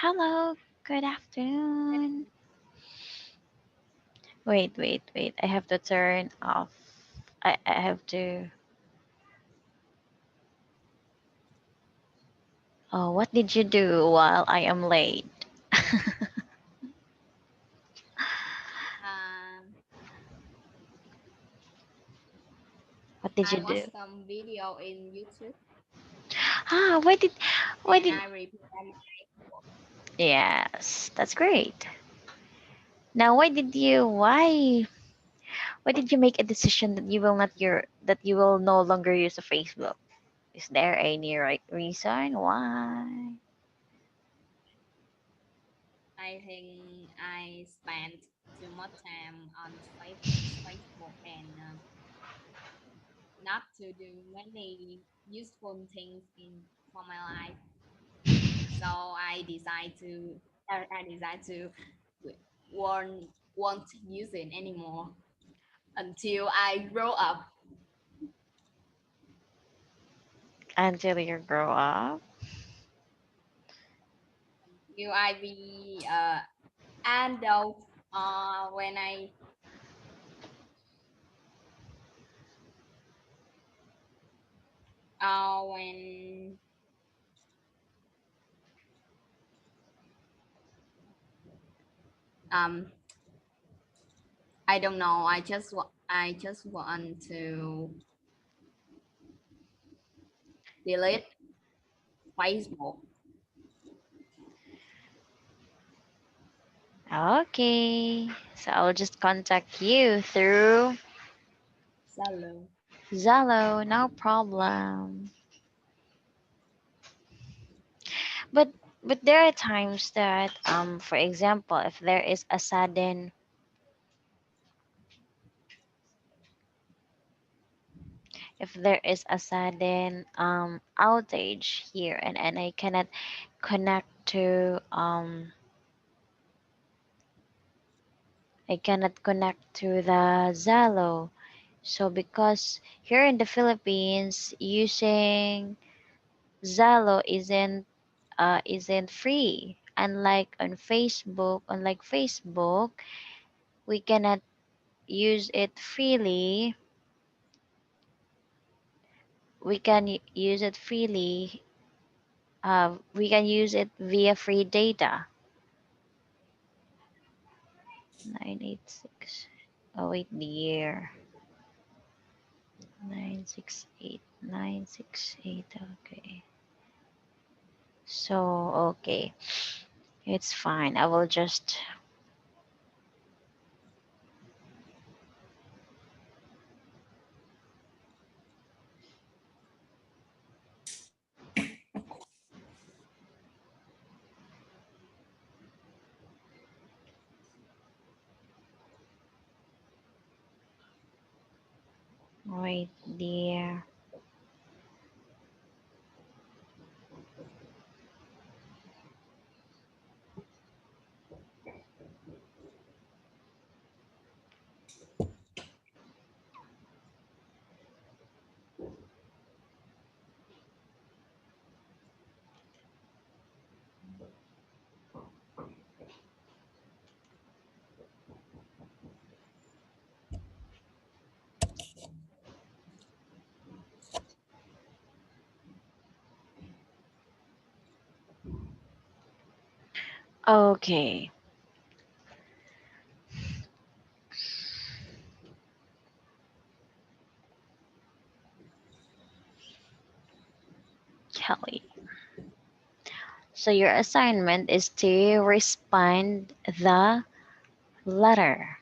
Hello, good afternoon. Wait. I have to turn off. I have to. Oh, what did you do while I am late? Um, What did you I do? watched some video in YouTube Ah, why and did, I repair my yes, that's great. Now, why did you make a decision that you will no longer use a Facebook? Is there any right reason why? I think I spent too much time on Facebook and not to do many useful things in for my life. So I decide to won't use it anymore until I grow up. Until you grow up? Until I be adult. When I when um I don't know. I just want to delete Facebook. Okay. So I'll just contact you through Hello. Zello, no problem. But there are times that for example, if there is a sudden outage here and connect to I cannot connect to the Zello. So because here in the Philippines using Zello isn't free. Unlike Facebook, we cannot use it freely. We can use it freely. We can use it via free data. 986. Oh wait, the year. 968. Okay. So okay, it's fine. I will just. Wait, dear. Okay, Kelly. So your assignment is to respond the letter.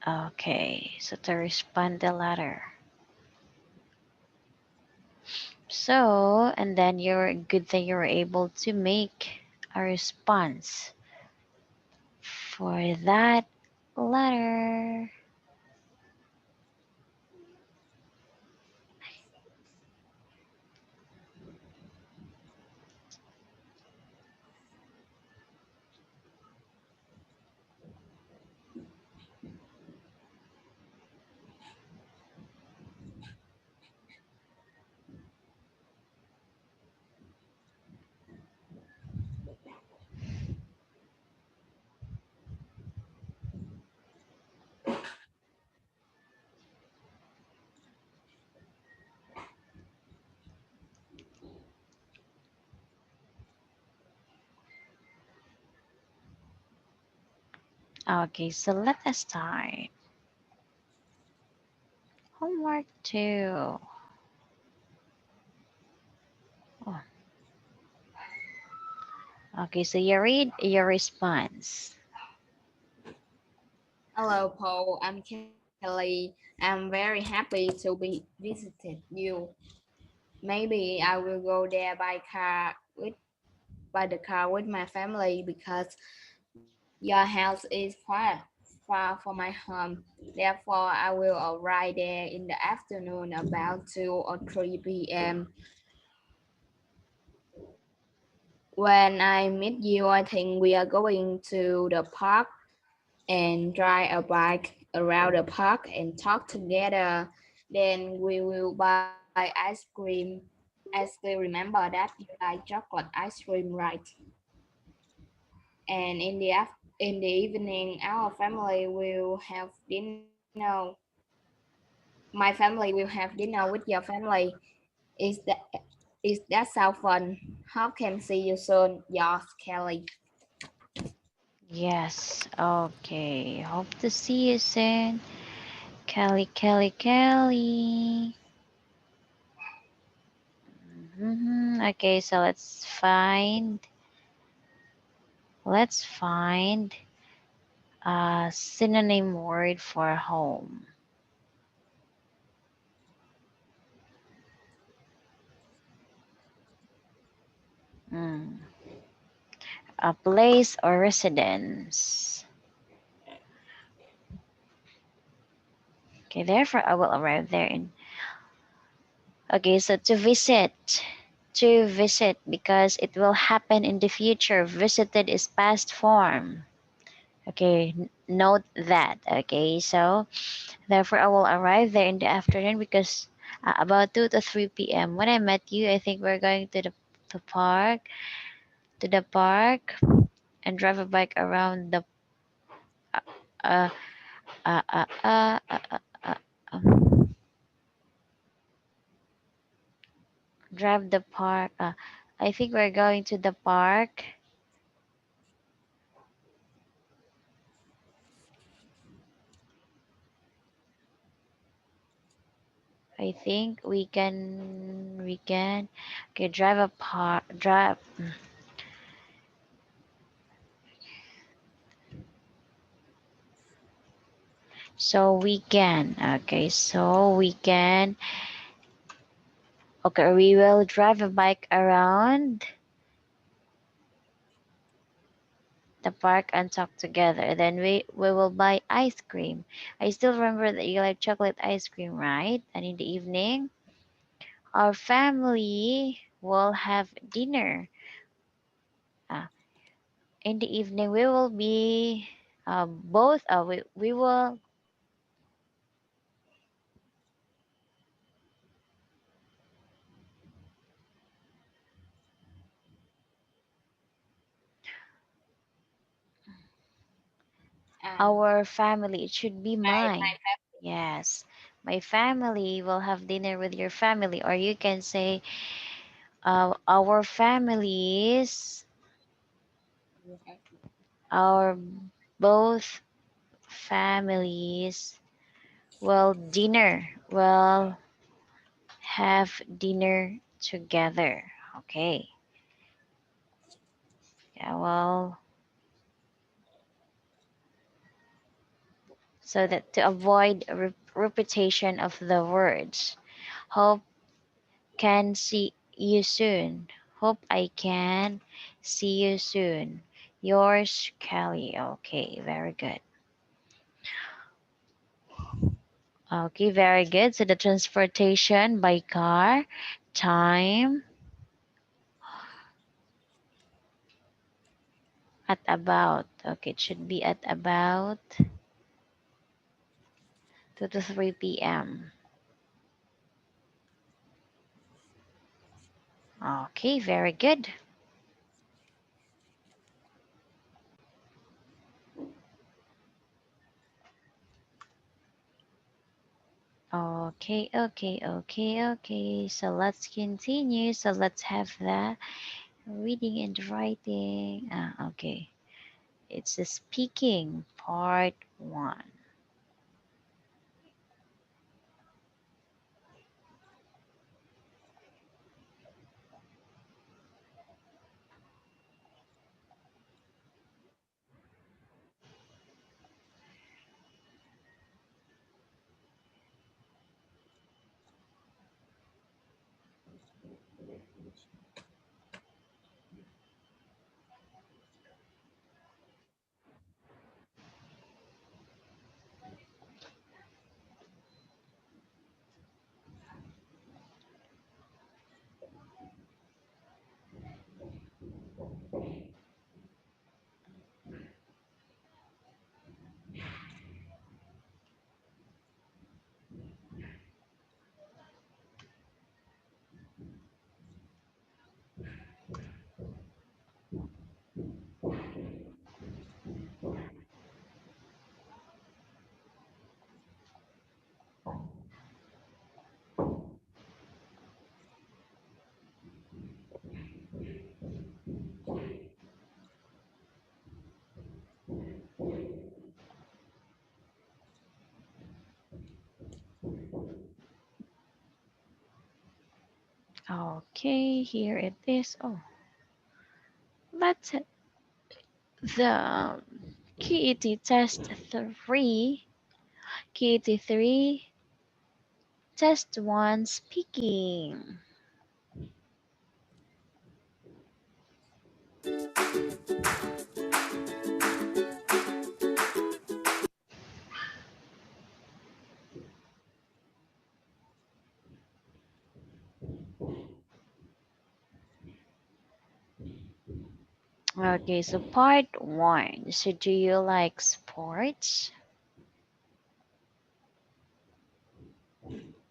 Okay, so to respond the letter. So, and then you're good that you were able to make a response for that letter. Okay, so let us start. Homework 2. Oh, okay, so you read your response. Hello, Paul. I'm Kelly. I'm very happy to be visited you. Maybe I will go there by the car with my family because your house is quite far from my home. Therefore, I will arrive there in the afternoon about 2 or 3 p.m. When I meet you, I think we are going to the park and ride a bike around the park and talk together. Then we will buy ice cream. I still remember that you like chocolate ice cream, right? And in the evening, our family will have dinner. My family will have dinner with your family. Is that is that sound fun? Hope can see you soon, yours, Kelly. Yes, okay. Hope to see you soon. Kelly, Kelly, Kelly. Okay, so let's find a synonym word for home. Mm, a place or residence. Okay, therefore I will arrive there in. Okay, so to visit. To visit because it will happen in the future. Visited is past form. Okay, note that. Okay, so therefore I will arrive there in the afternoon because about 2 to 3 p.m. When I met you, I think we're going the park, to the park and drive a bike around the uh, uh, uh, uh, uh, uh, uh, uh, um, drive the park. I think we're going to the park. I think we can okay drive a park drive. So we can okay so we can okay we will drive a bike around the park and talk together. Then we will buy ice cream. I still remember that you like chocolate ice cream, right? And in the evening, our family will have dinner. Uh, in the evening, we will be both. We will. Our family. It should be mine. Yes, my family will have dinner with your family, or you can say our families, our both families will have dinner together. Okay. Yeah, well, so that to avoid repetition of the words. Hope can see you soon. Hope I can see you soon. Yours, Kelly. Okay, very good. Okay, very good. So the transportation by car, time at about. Okay, it should be at about 2 to 3 p.m. Okay, very good. Okay. So let's continue. So let's have the reading and writing. Okay. It's the speaking Part 1. Okay, here it is. Oh, that's the KET test 3. KET 3, test 1, speaking. Okay, so part 1. So do you like sports?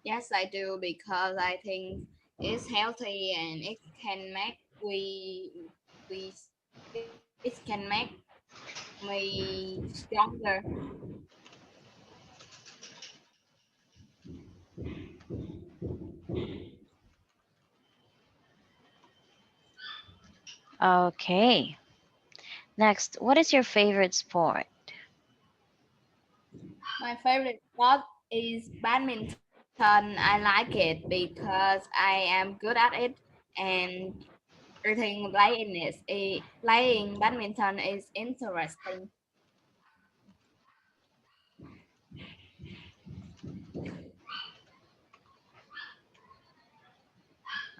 Yes, I do because I think it's healthy and it can make we it can make me stronger. Okay. Next, what is your favorite sport? My favorite sport is badminton. I like it because I am good at it and I think playing badminton is interesting.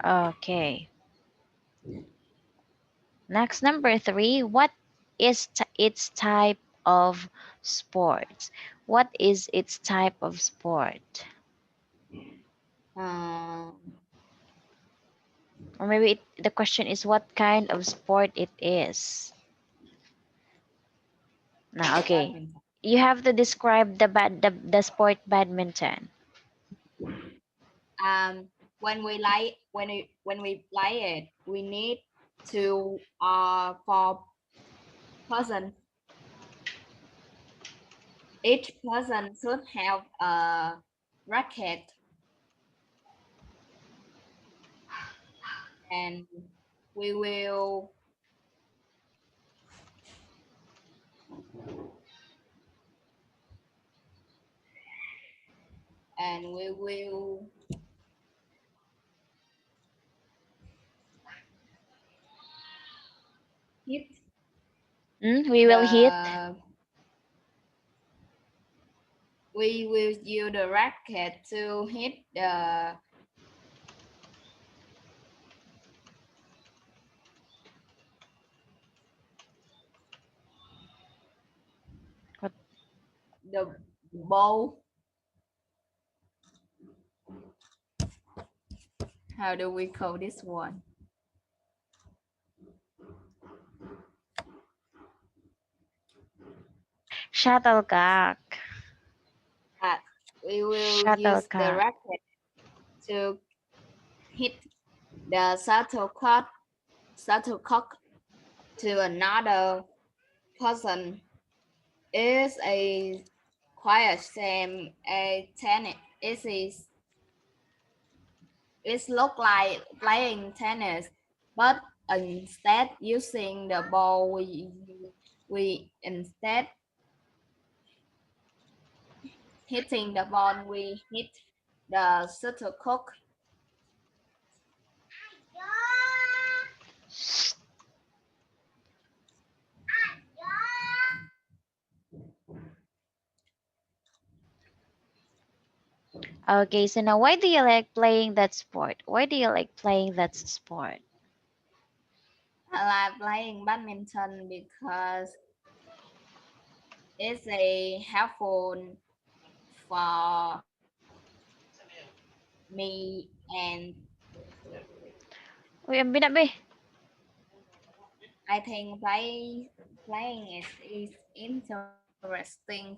Okay. Next, number 3, what is its type of sport? What is its type of sport? Um, Or maybe the question is what kind of sport it is. Now, okay. badminton. You have to describe the sport badminton. When we play it, we need to for person. Each person should have a racket and we will we will hit We will hit. the we will use the racket to hit What? the ball. How do we call this one? Shuttlecock. Uh, we will use the Shuttlecock. racket to hit the shuttlecock to another person. Is a quite same a tennis. It look like playing tennis, but instead using the ball, we instead hitting the ball, we hit the shuttlecock. Okay, so now why do you like playing that sport? Why do you like playing that sport? I like playing badminton because it's a helpful for me, and Uy, ang binabi. I think playing it is interesting.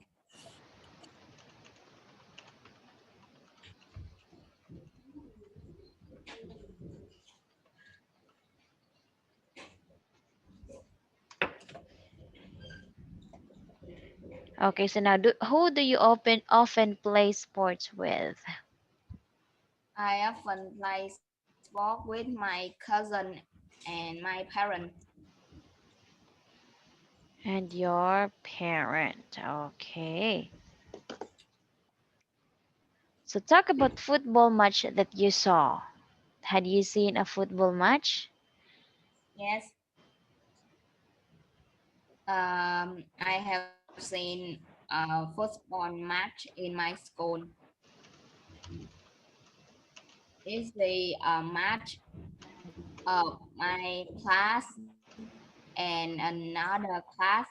Okay, so now who do you often play sports with? I often play sport with my cousin and my parents. And your parent. Okay. So talk about football match that you saw. Had you seen a football match? Yes, I have seen a football match in my school. It's the match of my class and another class.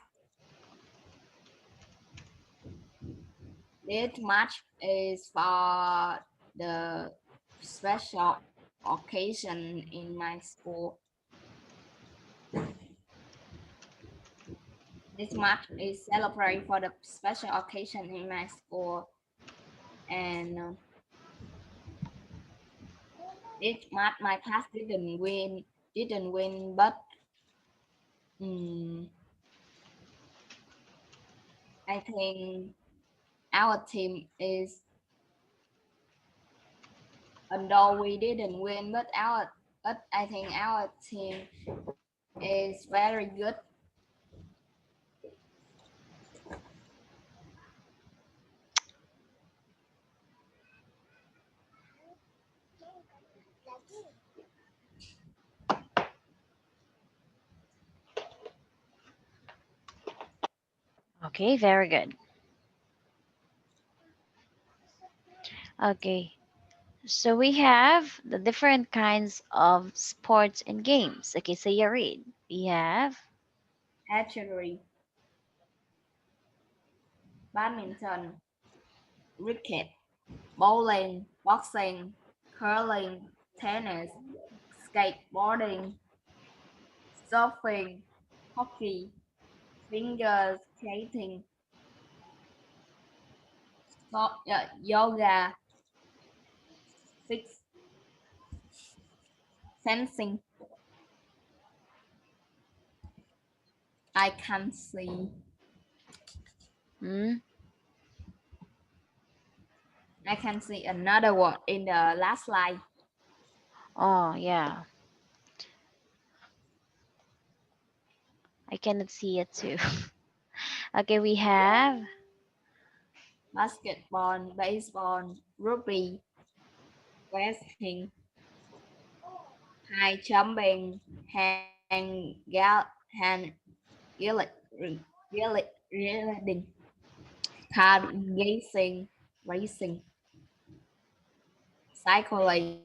This match is for the special occasion in my school. This match is celebrated for the special occasion in my school, and this match my class didn't win, but um, I think our team is, although we didn't win, but I think our team is very good. Okay, very good. Okay. So we have the different kinds of sports and games. Okay, so you read. We have Archery, badminton, cricket, bowling, boxing, curling, tennis, skateboarding, surfing, hockey, finger skating, yoga, fix, fencing. I can see. hmm? I can see another one in the last slide. Oh, yeah. I cannot see it too. Okay, we have Basketball, baseball, rugby, wrestling, high jumping, hand riding, car racing, cycling,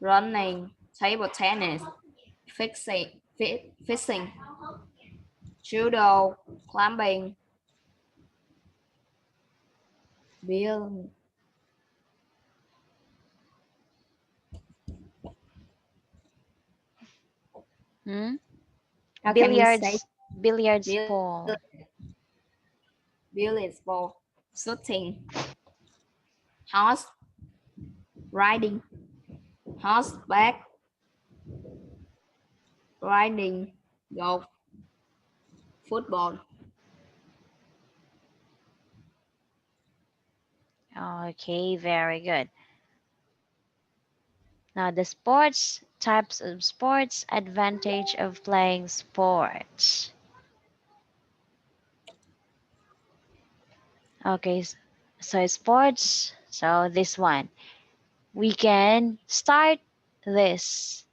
running, table tennis, fishing, judo, climbing, bill, hmm? how can we say, Billiards bill, ball. billiards ball, shooting, horse riding, horseback riding, golf, football. Okay, very good. Now the sports, types of sports, advantage of playing sports. Okay, So sports, so this one. We can start this.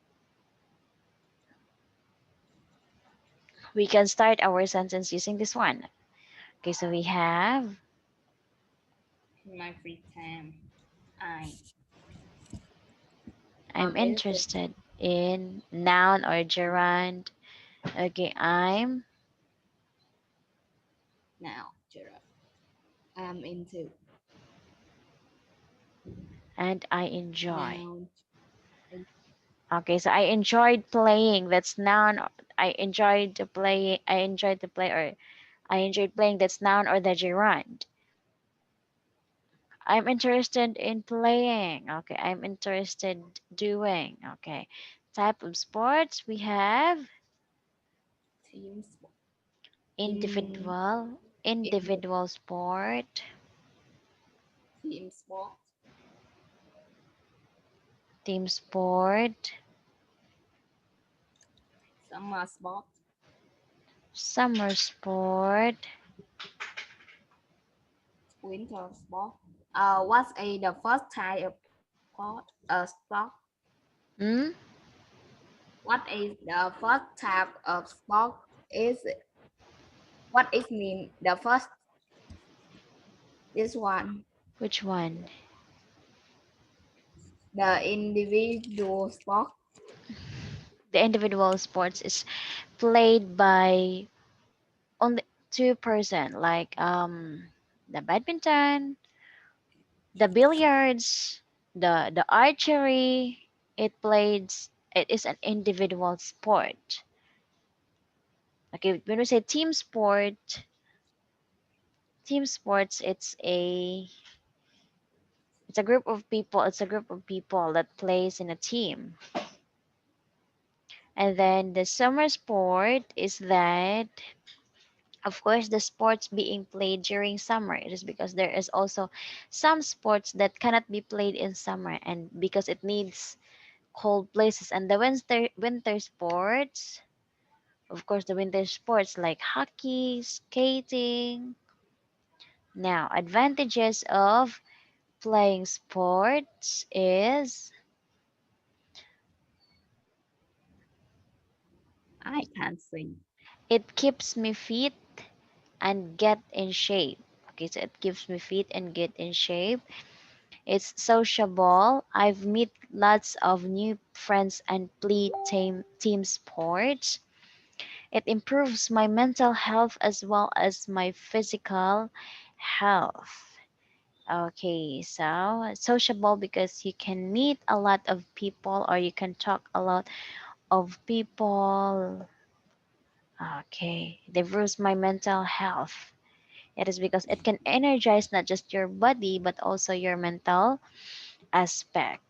We can start our sentence using this one. Okay, so we have In my free time, I I'm am interested interested in noun or gerund. Okay, now, Gerard. I'm into and I enjoy. now. Okay, so I enjoyed playing. That's noun. I enjoyed to play. I enjoyed to play, or I enjoyed playing. That's noun or the gerund. I'm interested in playing. Okay, I'm interested doing. Okay, type of sports we have Team sport. In individual, in individual sport, team sport, team sport, summer sport, summer sport. winter sport. What's the first type of sport? Sport. Hmm? What is the first type of sport? Is what is mean the first this one? Which one? The individual sport. The individual sports is played by only two-person, like the badminton, the billiards, the archery. It plays. It is an individual sport. Okay, when we say team sports, it's a group of people. It's a group of people that plays in a team. And then the summer sport is that, of course, the sports being played during summer. It is because there is also some sports that cannot be played in summer, and because it needs cold places. And the winter sports, of course, the winter sports like hockey, skating. Now, advantages of playing sports is I can't sing. it keeps me fit and get in shape. Okay, so it keeps me fit and get in shape. It's sociable. I've met lots of new friends and play team sports. It improves my mental health as well as my physical health. Okay, so sociable because you can meet a lot of people or you can talk a lot of people. Okay, it improves my mental health. It is because it can energize not just your body but also your mental aspect.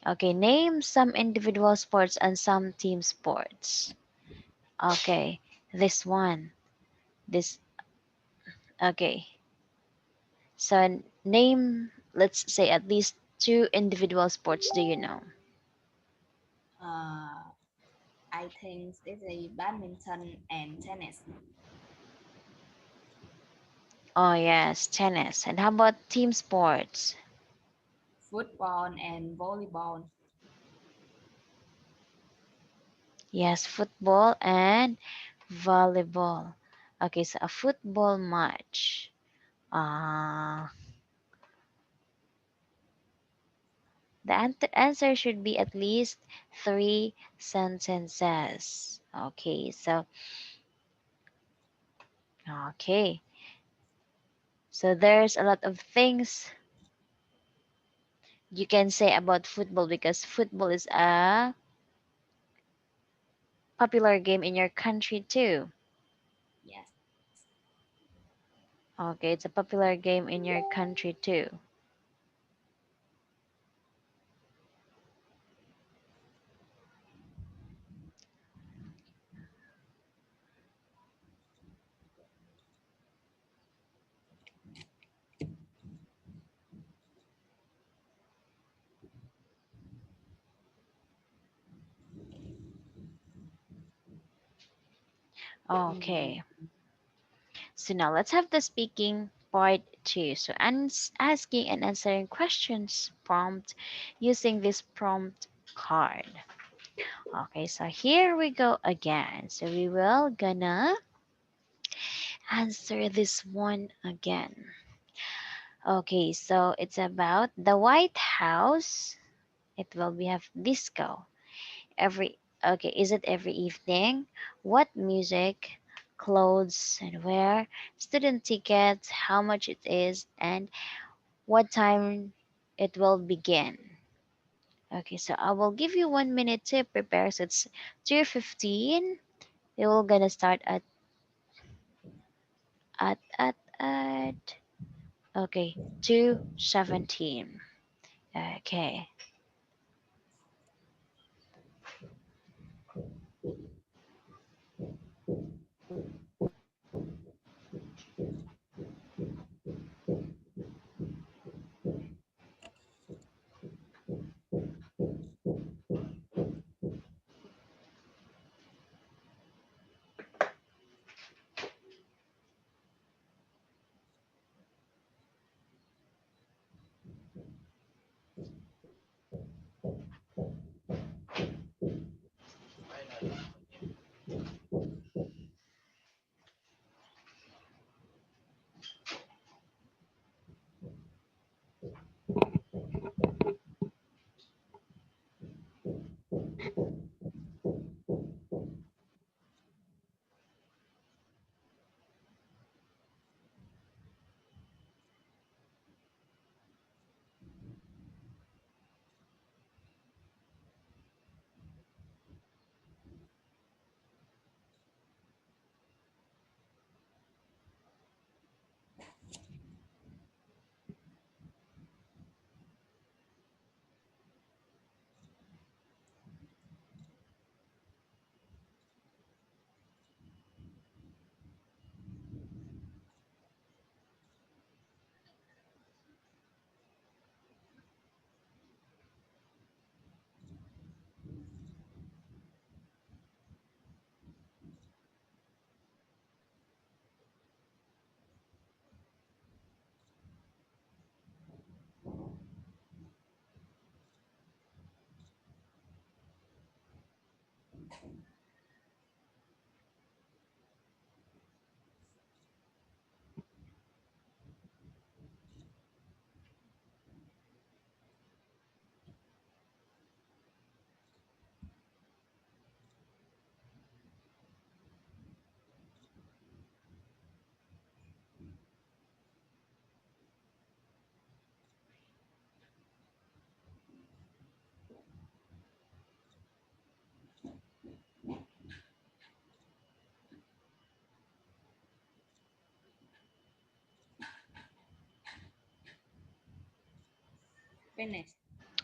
Okay, name some individual sports and some team sports. Okay, this one. This, okay. So name, let's say at least two individual sports do you know? Uh, I think this is badminton and tennis, Oh yes, tennis. And how about team sports? football and volleyball. Yes, football and volleyball. Okay, so a football match. Uh, the answer should be at least three sentences. Okay, so okay. So there's a lot of things you can say about football because football is a popular game in your country too. Yes. Okay, it's a popular game in your country too. Mm, Okay. So now let's have the speaking part two. So asking and answering questions prompt using this prompt card. Okay, so here we go again. So we will gonna answer this one again. Okay, so it's about the White House. It will be have disco every. Okay, is it every evening? What music, clothes, and where? Student tickets, how much it is, and what time it will begin. Okay, so I will give you 1 minute to prepare. So it's 2:15. We will gonna start at okay 2:17. Okay. Finish.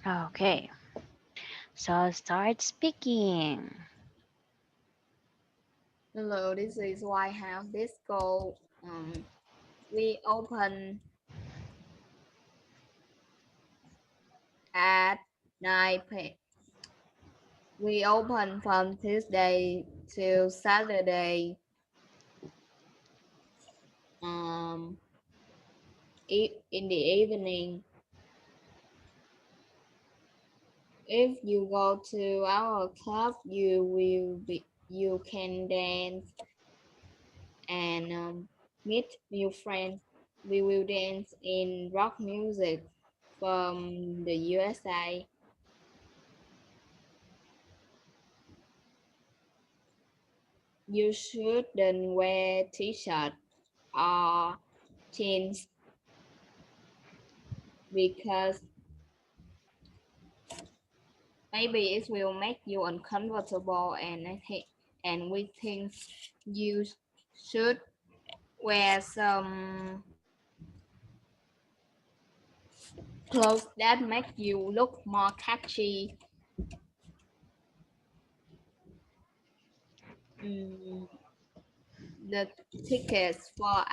Okay. So start speaking. Hello, this is White House Disco. We open at 9 p. We open from Tuesday to Saturday. Um, in the evening. If you go to our club, you can dance and meet new friends. We will dance in rock music from the USA. You shouldn't wear t-shirt or jeans because maybe it will make you uncomfortable, and we think you should wear some clothes that make you look more catchy. Mm, the tickets for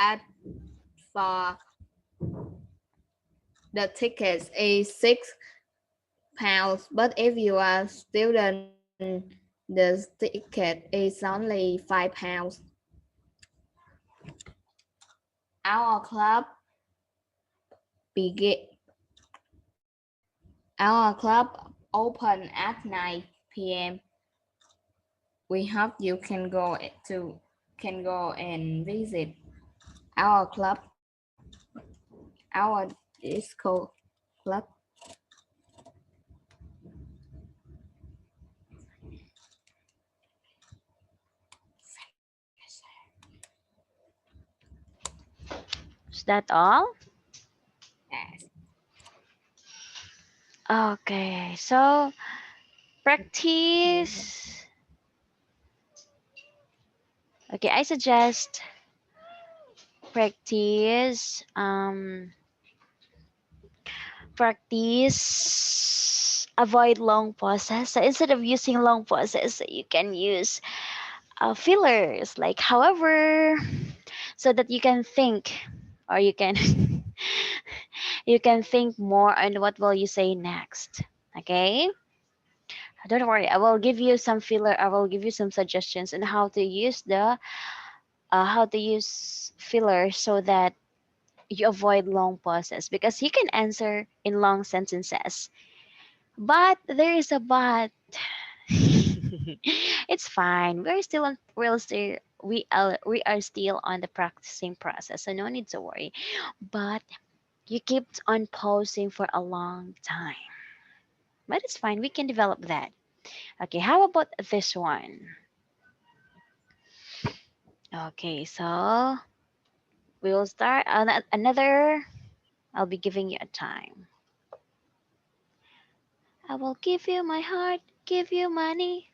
the tickets is £6, but if you are a student, the ticket is only £5. Our club begin. Our club open at 9 p.m. We hope you can go and visit our club, our disco club. Is that all? Yes. Okay, so practice. Okay, I suggest practice practice avoid long pauses. So instead of using long pauses, you can use fillers like however, so that you can think, or you can you can think more on what will you say next. Okay, don't worry, I will give you some filler, I will give you some suggestions on how to use the how to use filler so that you avoid long pauses, because you can answer in long sentences. But there is a but. It's fine. We are still on the practicing process, so no need to worry. But you kept on pausing for a long time. But it's fine. We can develop that. Okay, how about this one? Okay, so we will start another. I'll be giving you a time. I will give you my heart, give you money.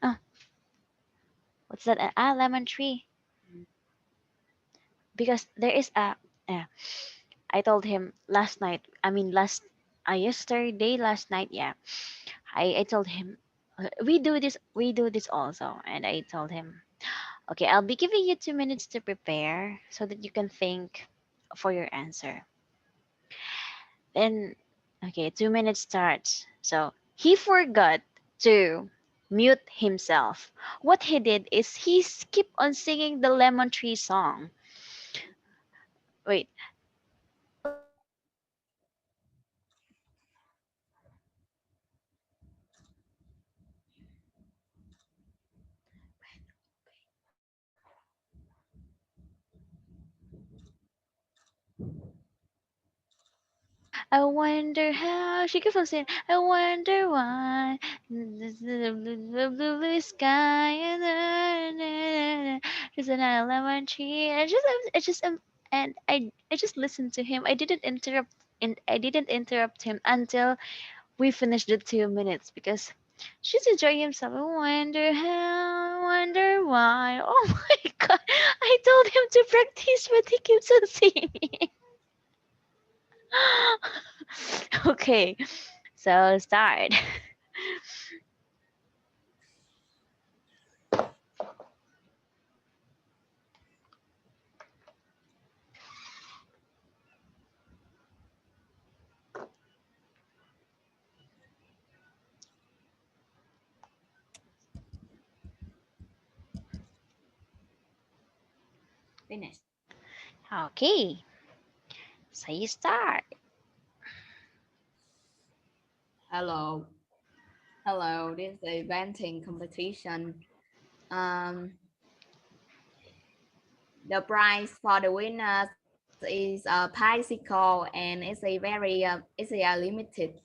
What's that? Lemon tree. Because there is a. Uh, I told him last night. I mean, yesterday, last night. Yeah, I told him We do this also, and I told him, okay, I'll be giving you 2 minutes to prepare so that you can think for your answer. Then, okay, 2 minutes starts. So he forgot to mute himself. What he did is he skipped on singing the Lemon Tree song. Wait, I wonder how she keeps on saying, I wonder why this is the blue sky and there's an lemon tree. And I just listened to him. I didn't interrupt him until we finished the 2 minutes, because she's enjoying himself. I wonder how, I wonder why. Oh my god! I told him to practice, but he keeps on singing. Okay, so start. Finish. Okay, so you start. Hello. Hello. This is a painting competition. Um, the prize for the winners is a bicycle, and it's a very it's a limited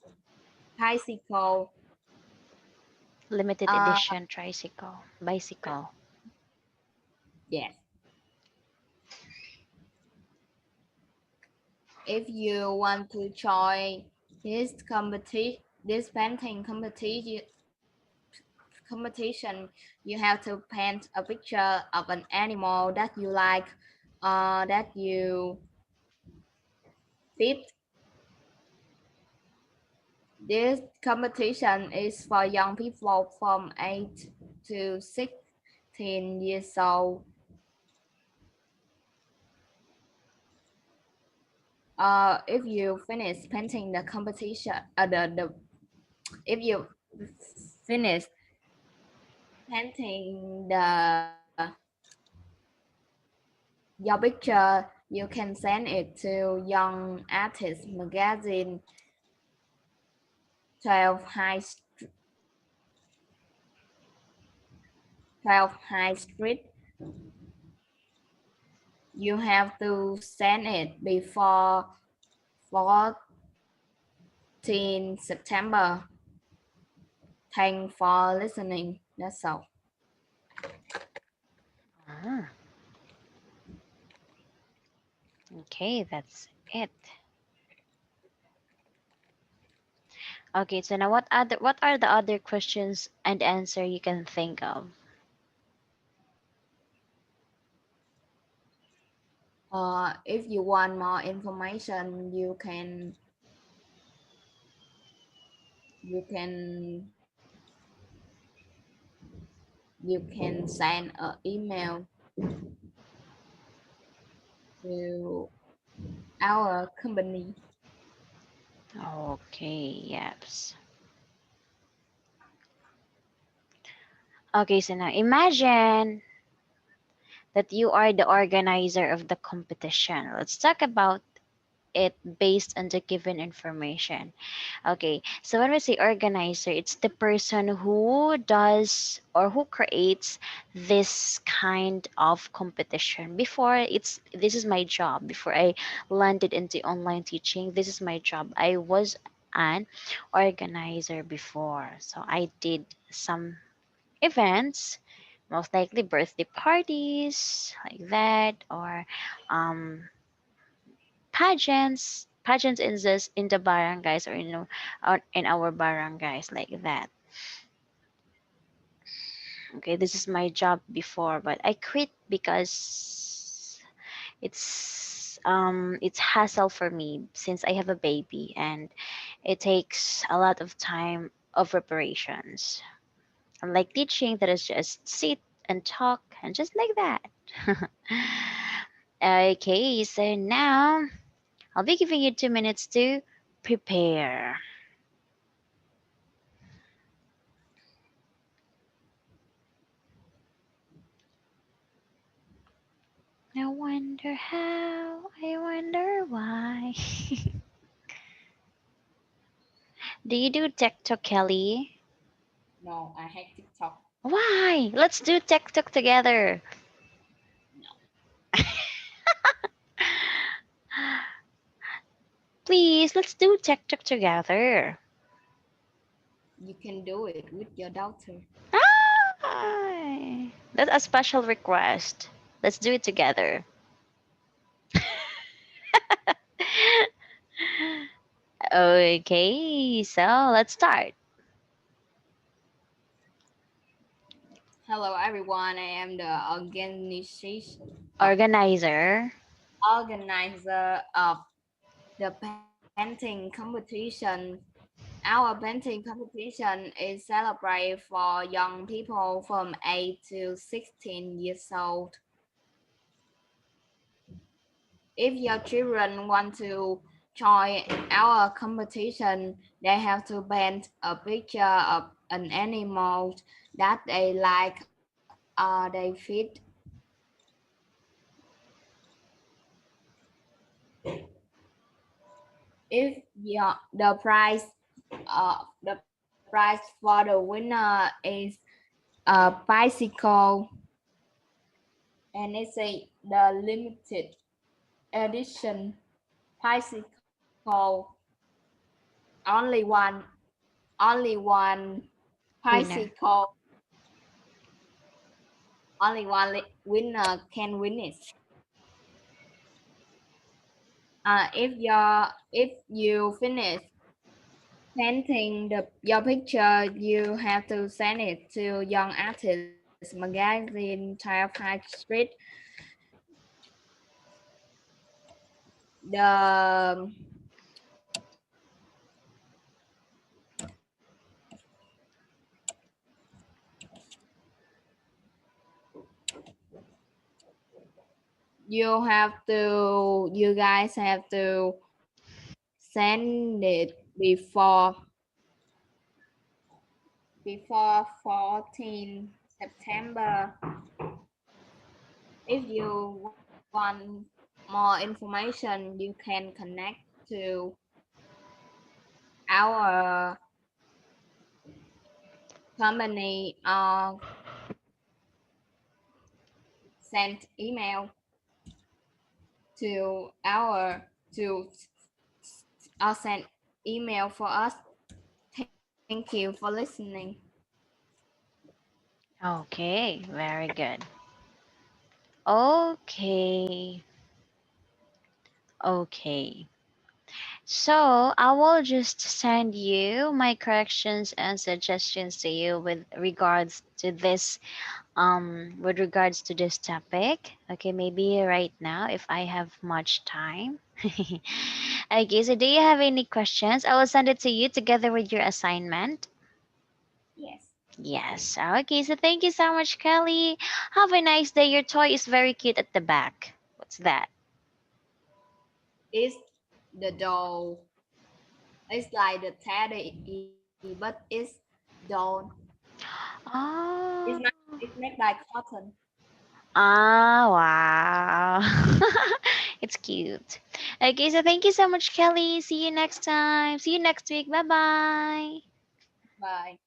bicycle. Limited Uh, edition tricycle, bicycle. yes. If you want to join this painting competition, you have to paint a picture of an animal that you like, that you fit. This competition is for young people from 8 to 16 years old. If you finish painting the competition, if you finish painting your picture, You can send it to Young Artist Magazine, 12 High Street. You have to send it before 14 September. Thanks for listening. That's all. Ah, okay, that's it. Okay, so now what are the other questions and answer you can think of? If you want more information, you can send an email to our company. Okay, yes. Okay, so now imagine that you are the organizer of the competition. Let's talk about it based on the given information. Okay, so when we say organizer, it's the person who does or who creates this kind of competition. Before, this is my job. Before I landed into online teaching, this is my job. I was an organizer before. So I did some events, most likely birthday parties like that, or um, pageants in the barangays, or in our barangays like that. Okay, this is my job before, but I quit because it's hassle for me since I have a baby, and it takes a lot of time of preparations. Unlike teaching, that is just sit and talk and just like that. Okay, so now I'll be giving you 2 minutes to prepare. I wonder how, I wonder why. Do you do TikTok, Kelly? No, I hate TikTok. Why? Let's do TikTok together. No, Please, let's do TikTok together. you can do it with your daughter. Ah, that's a special request. Let's do it together. Okay, so let's start. Hello everyone, I am the Organizer. organizer of the painting competition. Our painting competition is celebrated for young people from 8 to 16 years old. If your children want to join our competition, they have to paint a picture of an animal that they like or they fit. If the prize for the winner is a bicycle, and it's the limited edition bicycle. Only one, only one Winner. bicycle, only one winner can win it. If you finish painting your picture, you have to send it to Young Artist Magazine, 12 High Street. The you guys have to send it before 14 September. If you want more information, you can connect to our company or send email to our to or send email for us. Thank you for listening. Okay, very good. Okay, okay. So I will just send you my corrections and suggestions to you with regards to this topic. Okay, maybe right now if I have much time. Okay, so do you have any questions? I will send it to you together with your assignment. Yes. Yes. Okay, so thank you so much, Kelly. Have a nice day. Your toy is very cute at the back. What's that? It's the doll. It's like the teddy, but it's doll. It's Oh. not. It's made by cotton. Ah, wow. It's cute. Okay, so thank you so much, Kelly. See you next time. See you next week. Bye bye. Bye.